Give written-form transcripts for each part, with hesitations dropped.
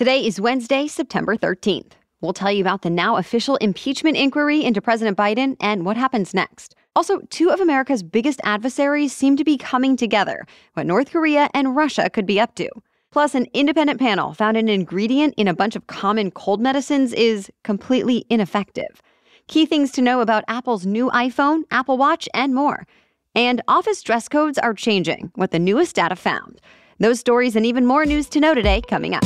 Today is Wednesday, September 13th. We'll tell you about the now official impeachment inquiry into President Biden and what happens next. Also, two of America's biggest adversaries seem to be coming together, what North Korea and Russia could be up to. Plus, an independent panel found an ingredient in a bunch of common cold medicines is completely ineffective. Key things to know about Apple's new iPhone, Apple Watch, and more. And office dress codes are changing, what the newest data found. Those stories and even more news to know today coming up.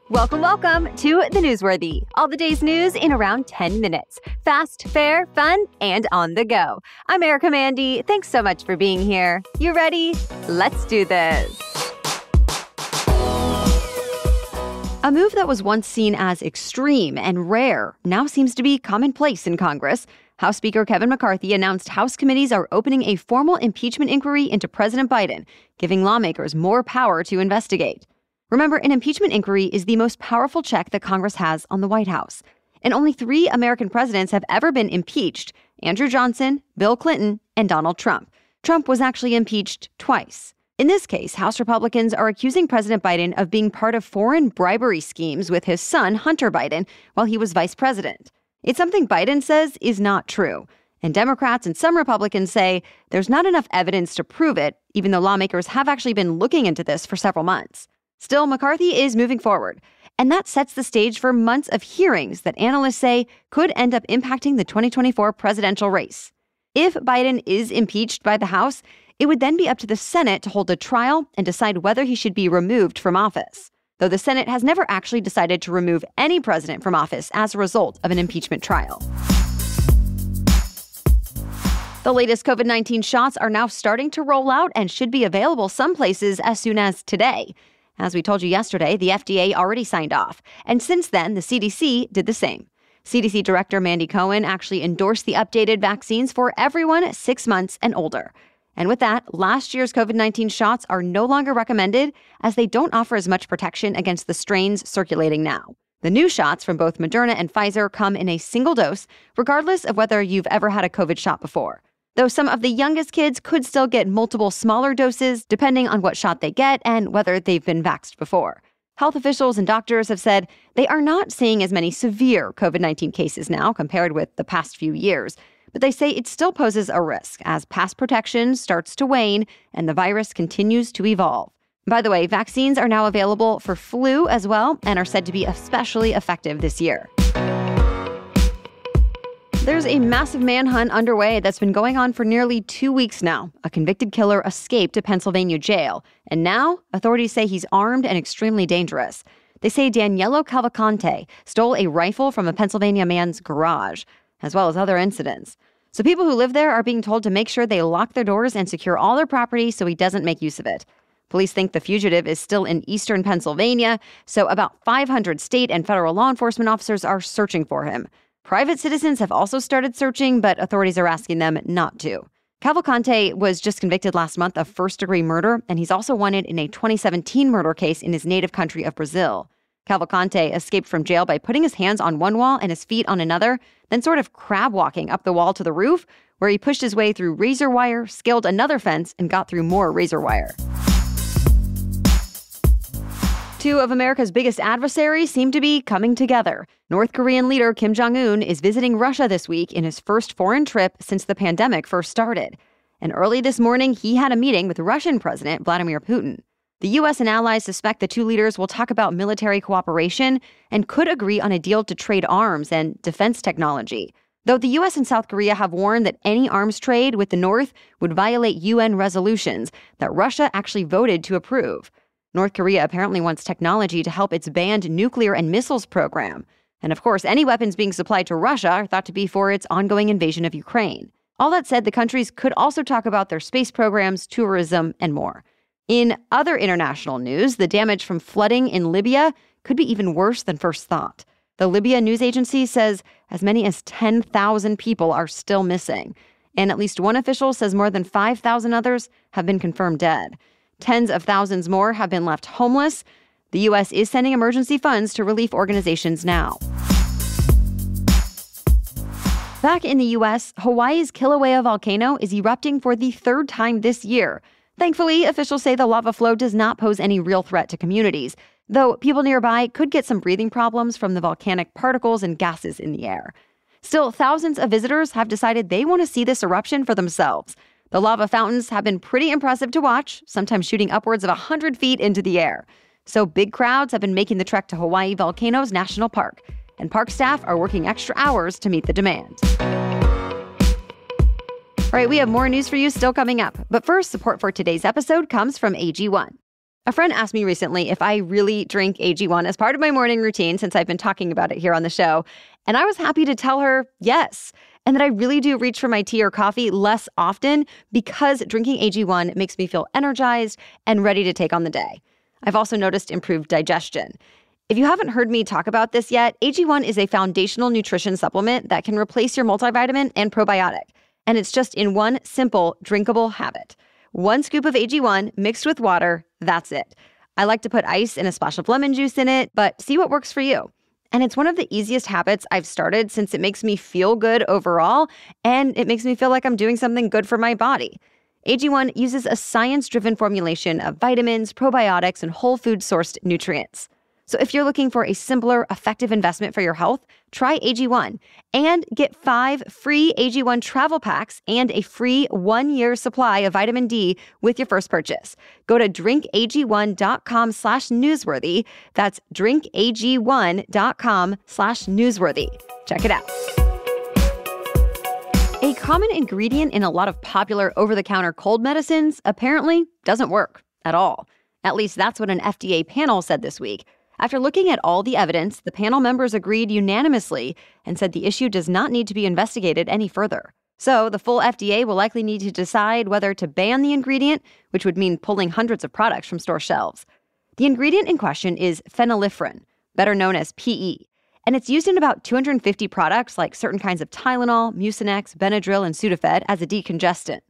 Welcome to The Newsworthy. All the day's news in around 10 minutes. Fast, fair, fun, and on the go. I'm Erica Mandy. Thanks so much for being here. You ready? Let's do this. A move that was once seen as extreme and rare now seems to be commonplace in Congress. House Speaker Kevin McCarthy announced House committees are opening a formal impeachment inquiry into President Biden, giving lawmakers more power to investigate. Remember, an impeachment inquiry is the most powerful check that Congress has on the White House. And only 3 American presidents have ever been impeached: Andrew Johnson, Bill Clinton, and Donald Trump. Trump was actually impeached twice. In this case, House Republicans are accusing President Biden of being part of foreign bribery schemes with his son, Hunter Biden, while he was vice president. It's something Biden says is not true. And Democrats and some Republicans say there's not enough evidence to prove it, even though lawmakers have actually been looking into this for several months. Still, McCarthy is moving forward. And that sets the stage for months of hearings that analysts say could end up impacting the 2024 presidential race. If Biden is impeached by the House, it would then be up to the Senate to hold a trial and decide whether he should be removed from office. Though the Senate has never actually decided to remove any president from office as a result of an impeachment trial. The latest COVID-19 shots are now starting to roll out and should be available some places as soon as today. As we told you yesterday, the FDA already signed off. And since then, the CDC did the same. CDC Director Mandy Cohen actually endorsed the updated vaccines for everyone 6 months and older. And with that, last year's COVID-19 shots are no longer recommended as they don't offer as much protection against the strains circulating now. The new shots from both Moderna and Pfizer come in a single dose, regardless of whether you've ever had a COVID shot before. Though some of the youngest kids could still get multiple smaller doses depending on what shot they get and whether they've been vaxxed before. Health officials and doctors have said they are not seeing as many severe COVID-19 cases now compared with the past few years. But they say it still poses a risk as past protection starts to wane and the virus continues to evolve. By the way, vaccines are now available for flu as well and are said to be especially effective this year. There's a massive manhunt underway that's been going on for nearly 2 weeks now. A convicted killer escaped a Pennsylvania jail, and now authorities say he's armed and extremely dangerous. They say Daniello Cavalcante stole a rifle from a Pennsylvania man's garage, as well as other incidents. So people who live there are being told to make sure they lock their doors and secure all their property so he doesn't make use of it. Police think the fugitive is still in eastern Pennsylvania, so about 500 state and federal law enforcement officers are searching for him. Private citizens have also started searching, but authorities are asking them not to. Cavalcante was just convicted last month of first-degree murder, and he's also wanted in a 2017 murder case in his native country of Brazil. Cavalcante escaped from jail by putting his hands on one wall and his feet on another, then sort of crab walking up the wall to the roof, where he pushed his way through razor wire, scaled another fence, and got through more razor wire. Two of America's biggest adversaries seem to be coming together. North Korean leader Kim Jong-un is visiting Russia this week in his first foreign trip since the pandemic first started. And early this morning, he had a meeting with Russian President Vladimir Putin. The U.S. and allies suspect the two leaders will talk about military cooperation and could agree on a deal to trade arms and defense technology. Though the U.S. and South Korea have warned that any arms trade with the North would violate UN resolutions that Russia actually voted to approve. North Korea apparently wants technology to help its banned nuclear and missiles program. And of course, any weapons being supplied to Russia are thought to be for its ongoing invasion of Ukraine. All that said, the countries could also talk about their space programs, tourism, and more. In other international news, the damage from flooding in Libya could be even worse than first thought. The Libya news agency says as many as 10,000 people are still missing. And at least one official says more than 5,000 others have been confirmed dead. Tens of thousands more have been left homeless. The U.S. is sending emergency funds to relief organizations now. Back in the U.S., Hawaii's Kilauea volcano is erupting for the 3rd time this year. Thankfully, officials say the lava flow does not pose any real threat to communities, though people nearby could get some breathing problems from the volcanic particles and gases in the air. Still, thousands of visitors have decided they want to see this eruption for themselves. The lava fountains have been pretty impressive to watch, sometimes shooting upwards of 100 feet into the air. So big crowds have been making the trek to Hawaii Volcanoes National Park, and park staff are working extra hours to meet the demand. All right, we have more news for you still coming up. But first, support for today's episode comes from AG1. A friend asked me recently if I really drink AG1 as part of my morning routine since I've been talking about it here on the show. And I was happy to tell her yes, and that I really do reach for my tea or coffee less often because drinking AG1 makes me feel energized and ready to take on the day. I've also noticed improved digestion. If you haven't heard me talk about this yet, AG1 is a foundational nutrition supplement that can replace your multivitamin and probiotic. And it's just in one simple, drinkable habit. 1 scoop of AG1 mixed with water, that's it. I like to put ice and a splash of lemon juice in it, but see what works for you. And it's one of the easiest habits I've started since it makes me feel good overall, and it makes me feel like I'm doing something good for my body. AG1 uses a science-driven formulation of vitamins, probiotics, and whole food-sourced nutrients. So if you're looking for a simpler, effective investment for your health, try AG1 and get 5 free AG1 travel packs and a free 1-year supply of vitamin D with your first purchase. Go to drinkag1.com/newsworthy. That's drinkag1.com/newsworthy. Check it out. A common ingredient in a lot of popular over-the-counter cold medicines apparently doesn't work at all. At least that's what an FDA panel said this week. After looking at all the evidence, the panel members agreed unanimously and said the issue does not need to be investigated any further. So the full FDA will likely need to decide whether to ban the ingredient, which would mean pulling hundreds of products from store shelves. The ingredient in question is phenylephrine, better known as PE, and it's used in about 250 products like certain kinds of Tylenol, Mucinex, Benadryl, and Sudafed as a decongestant.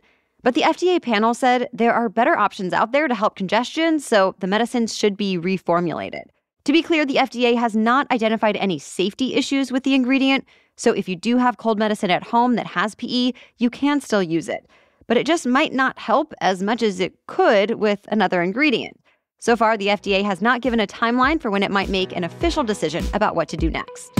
But the FDA panel said there are better options out there to help congestion, so the medicines should be reformulated. To be clear, the FDA has not identified any safety issues with the ingredient, so if you do have cold medicine at home that has PE, you can still use it. But it just might not help as much as it could with another ingredient. So far, the FDA has not given a timeline for when it might make an official decision about what to do next.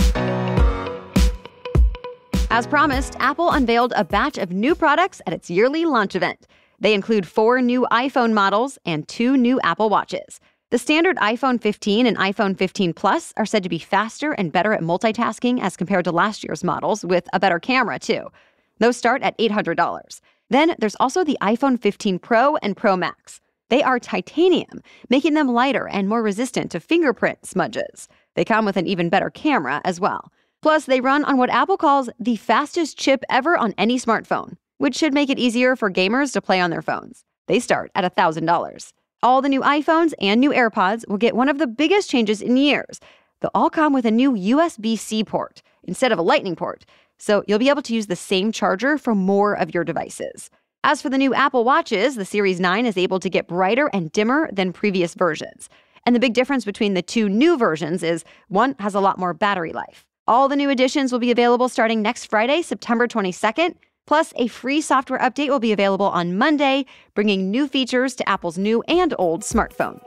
As promised, Apple unveiled a batch of new products at its yearly launch event. They include 4 new iPhone models and 2 new Apple Watches. The standard iPhone 15 and iPhone 15 Plus are said to be faster and better at multitasking as compared to last year's models, with a better camera, too. Those start at $800. Then there's also the iPhone 15 Pro and Pro Max. They are titanium, making them lighter and more resistant to fingerprint smudges. They come with an even better camera as well. Plus, they run on what Apple calls the fastest chip ever on any smartphone, which should make it easier for gamers to play on their phones. They start at $1,000. All the new iPhones and new AirPods will get one of the biggest changes in years. They'll all come with a new USB-C port instead of a Lightning port, so you'll be able to use the same charger for more of your devices. As for the new Apple Watches, the Series 9 is able to get brighter and dimmer than previous versions. And the big difference between the 2 new versions is one has a lot more battery life. All the new additions will be available starting next Friday, September 22nd. Plus, a free software update will be available on Monday, bringing new features to Apple's new and old smartphones.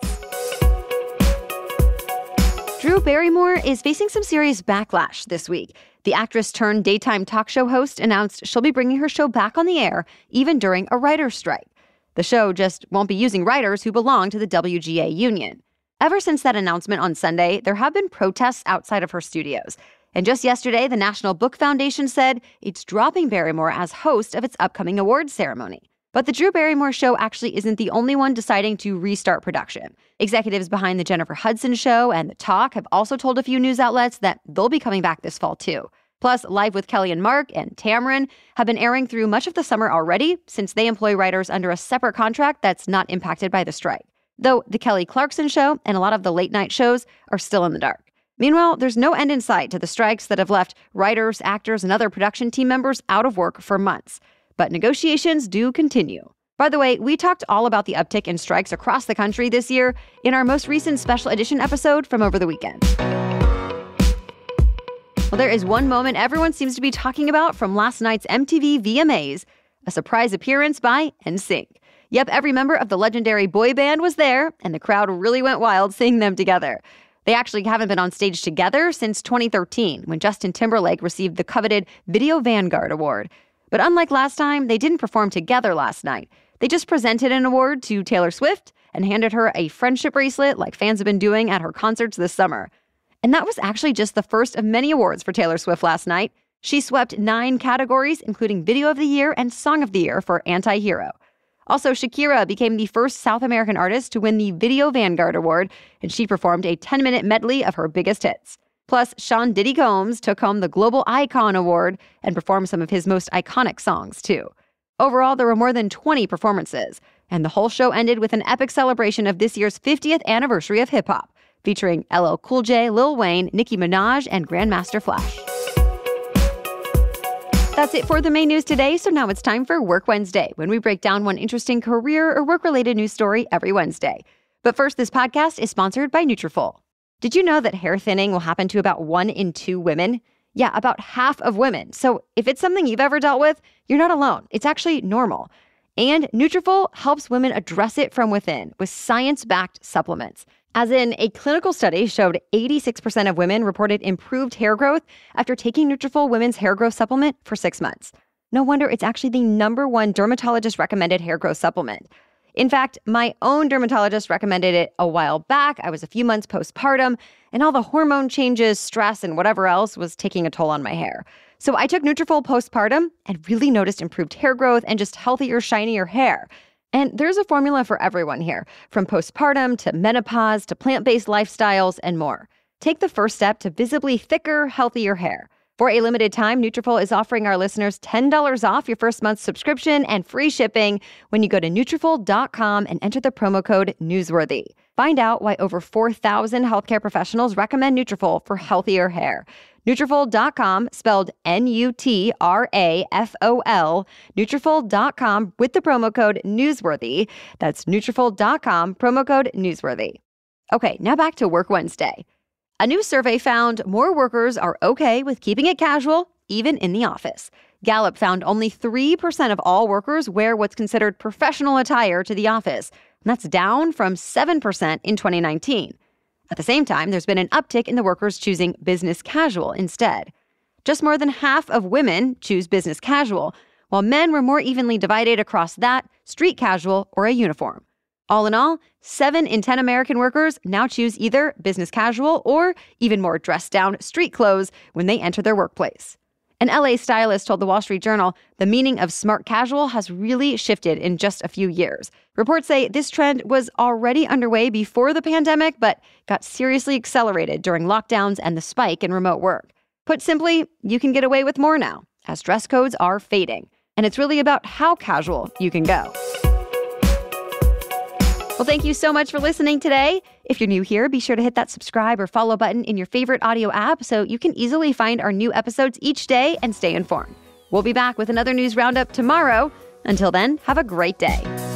Drew Barrymore is facing some serious backlash this week. The actress turned daytime talk show host announced she'll be bringing her show back on the air, even during a writer's strike. The show just won't be using writers who belong to the WGA union. Ever since that announcement on Sunday, there have been protests outside of her studios. And just yesterday, the National Book Foundation said it's dropping Barrymore as host of its upcoming awards ceremony. But the Drew Barrymore show actually isn't the only one deciding to restart production. Executives behind The Jennifer Hudson Show and The Talk have also told a few news outlets that they'll be coming back this fall, too. Plus, Live with Kelly and Mark and Tamron have been airing through much of the summer already, since they employ writers under a separate contract that's not impacted by the strike. Though The Kelly Clarkson Show and a lot of the late-night shows are still in the dark. Meanwhile, there's no end in sight to the strikes that have left writers, actors, and other production team members out of work for months. But negotiations do continue. By the way, we talked all about the uptick in strikes across the country this year in our most recent special edition episode from over the weekend. Well, there is one moment everyone seems to be talking about from last night's MTV VMAs, a surprise appearance by NSYNC. Yep, every member of the legendary boy band was there, and the crowd really went wild seeing them together. They actually haven't been on stage together since 2013, when Justin Timberlake received the coveted Video Vanguard Award. But unlike last time, they didn't perform together last night. They just presented an award to Taylor Swift and handed her a friendship bracelet like fans have been doing at her concerts this summer. And that was actually just the first of many awards for Taylor Swift last night. She swept 9 categories, including Video of the Year and Song of the Year for Anti-Hero. Also, Shakira became the first South American artist to win the Video Vanguard Award, and she performed a 10-minute medley of her biggest hits. Plus, Sean Diddy Combs took home the Global Icon Award and performed some of his most iconic songs, too. Overall, there were more than 20 performances, and the whole show ended with an epic celebration of this year's 50th anniversary of hip-hop, featuring LL Cool J, Lil Wayne, Nicki Minaj, and Grandmaster Flash. That's it for the main news today, so now it's time for Work Wednesday, when we break down one interesting career or work-related news story every Wednesday. But first, this podcast is sponsored by Nutrafol. Did you know that hair thinning will happen to about 1 in 2 women? Yeah, about half of women. So if it's something you've ever dealt with, you're not alone. It's actually normal. And Nutrafol helps women address it from within with science-backed supplements. As in, a clinical study showed 86% of women reported improved hair growth after taking Nutrafol Women's Hair Growth Supplement for 6 months. No wonder it's actually the #1 dermatologist-recommended hair growth supplement. In fact, my own dermatologist recommended it a while back. I was a few months postpartum, and all the hormone changes, stress, and whatever else was taking a toll on my hair. So I took Nutrafol postpartum and really noticed improved hair growth and just healthier, shinier hair. And there's a formula for everyone here, from postpartum to menopause to plant-based lifestyles and more. Take the first step to visibly thicker, healthier hair. For a limited time, Nutrafol is offering our listeners $10 off your first month's subscription and free shipping when you go to Nutrafol.com and enter the promo code NEWSWORTHY. Find out why over 4,000 healthcare professionals recommend Nutrafol for healthier hair. Nutrafol.com, spelled Nutrafol, Nutrafol.com with the promo code NEWSWORTHY. That's Nutrafol.com, promo code NEWSWORTHY. Okay, now back to Work Wednesday. A new survey found more workers are okay with keeping it casual, even in the office. Gallup found only 3% of all workers wear what's considered professional attire to the office, and that's down from 7% in 2019. At the same time, there's been an uptick in the workers choosing business casual instead. Just more than half of women choose business casual, while men were more evenly divided across that, street casual, or a uniform. All in all, 7 in 10 American workers now choose either business casual or even more dressed-down street clothes when they enter their workplace. An LA stylist told the Wall Street Journal the meaning of smart casual has really shifted in just a few years. Reports say this trend was already underway before the pandemic, but got seriously accelerated during lockdowns and the spike in remote work. Put simply, you can get away with more now, as dress codes are fading. And it's really about how casual you can go. Well, thank you so much for listening today. If you're new here, be sure to hit that subscribe or follow button in your favorite audio app so you can easily find our new episodes each day and stay informed. We'll be back with another news roundup tomorrow. Until then, have a great day.